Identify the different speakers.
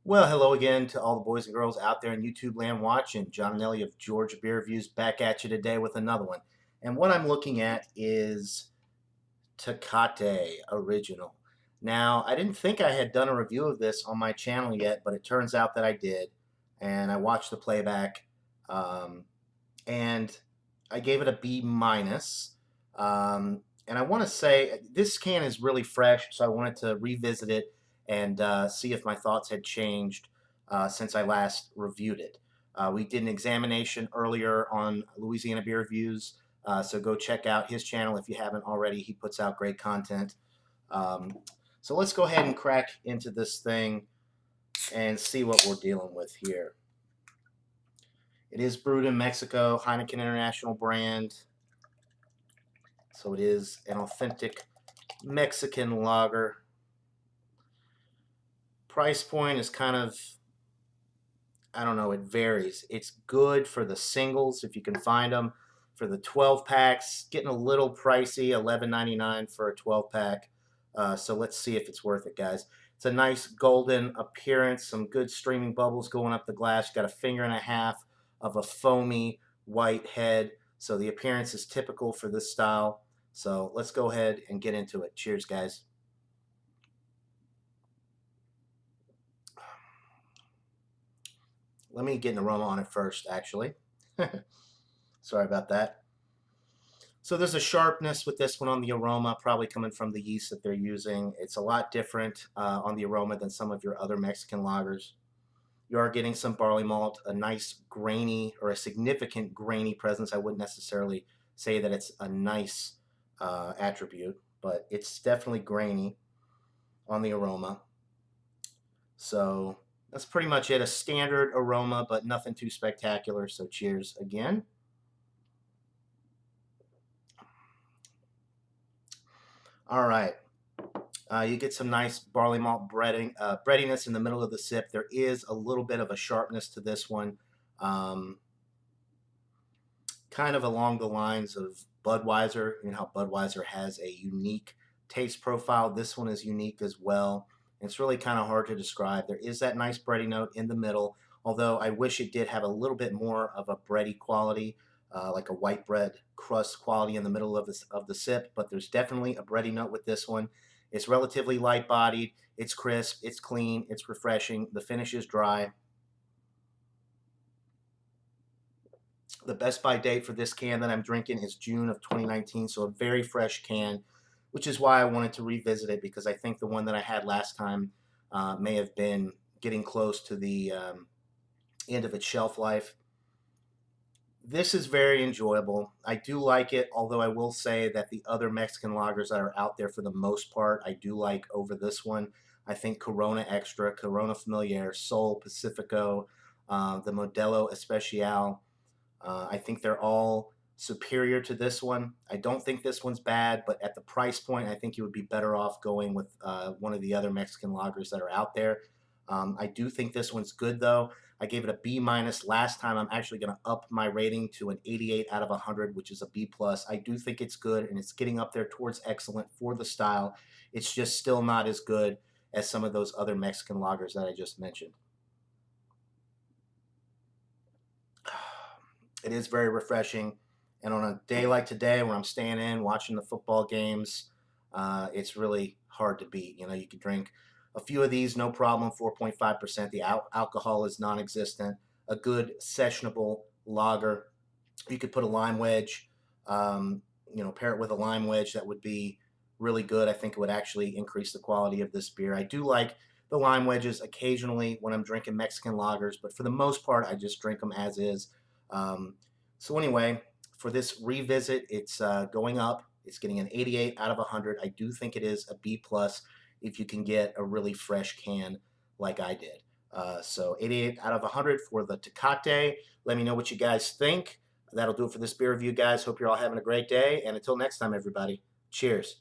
Speaker 1: Well, hello again to all the boys and girls out there in YouTube land watching. John and Ellie of Georgia Beer Reviews back at you today with another one. And what I'm looking at is Tecate Original. Now, I didn't think I had done a review of this on my channel yet, but it turns out that I did. And I watched the playback, um, and I gave it a B minus. And I want to say this can is really fresh, so I wanted to revisit it and see if my thoughts had changed since I last reviewed it. We did an examination earlier on Louisiana Beer Reviews, so go check out his channel if you haven't already. He puts out great content. Um, so let's go ahead and crack into this thing and see what we're dealing with here. It is brewed in Mexico, Heineken International brand. So it is an authentic Mexican lager. Price point is kind of, I don't know, it varies. It's good for the singles if you can find them. For the 12 packs, getting a little pricey, $11.99 for a 12 pack. So let's see if it's worth it, guys. It's a nice golden appearance, some good streaming bubbles going up the glass. Got a finger and a half of a foamy white head. So the appearance is typical for this style. So let's go ahead and get into it. Cheers, guys. Let me get an aroma on it first, actually. Sorry about that. So there's a sharpness with this one on the aroma, probably coming from the yeast that they're using. It's a lot different on the aroma than some of your other Mexican lagers. You are getting some barley malt, a nice grainy or a significant grainy presence. I wouldn't necessarily say that it's a nice attribute, but it's definitely grainy on the aroma. So that's pretty much it. A standard aroma, but nothing too spectacular. So cheers again. All right. You get some nice barley malt breadiness in the middle of the sip. There is a little bit of a sharpness to this one, um, kind of along the lines of Budweiser. You know how Budweiser has a unique taste profile. This one is unique as well. It's really kind of hard to describe. There is that nice bready note in the middle, although I wish it did have a little bit more of a bready quality, like a white bread crust quality in the middle of the sip. But there's definitely a bready note with this one. It's relatively light bodied. It's crisp. It's clean. It's refreshing. The finish is dry. The best by date for this can that I'm drinking is June of 2019, so a very fresh can, which is why I wanted to revisit it, because I think the one that I had last time may have been getting close to the end of its shelf life. This is very enjoyable. I do like it, although I will say that the other Mexican lagers that are out there, for the most part, I do like over this one. I think Corona Extra, Corona Familiar, Sol, Pacifico, the Modelo Especial, I think they're all superior to this one. I don't think this one's bad, but at the price point, I think you would be better off going with one of the other Mexican lagers that are out there. I do think this one's good, though. I gave it a B minus last time. I'm actually going to up my rating to an 88 out of 100, which is a B plus. I do think it's good, and it's getting up there towards excellent for the style. It's just still not as good as some of those other Mexican lagers that I just mentioned. It is very refreshing. And on a day like today, where I'm staying in watching the football games, it's really hard to beat. You know, you could drink a few of these, no problem. 4.5%. The alcohol is non-existent. A good sessionable lager. You could put a lime wedge. Pair it with a lime wedge. That would be really good. I think it would actually increase the quality of this beer. I do like the lime wedges occasionally when I'm drinking Mexican lagers, but for the most part, I just drink them as is. Um, so anyway, for this revisit, it's going up. It's getting an 88 out of 100. I do think it is a B plus if you can get a really fresh can like I did. So 88 out of 100 for the Tecate. Let me know what you guys think. That'll do it for this beer review, guys. Hope you're all having a great day. And until next time, everybody, cheers.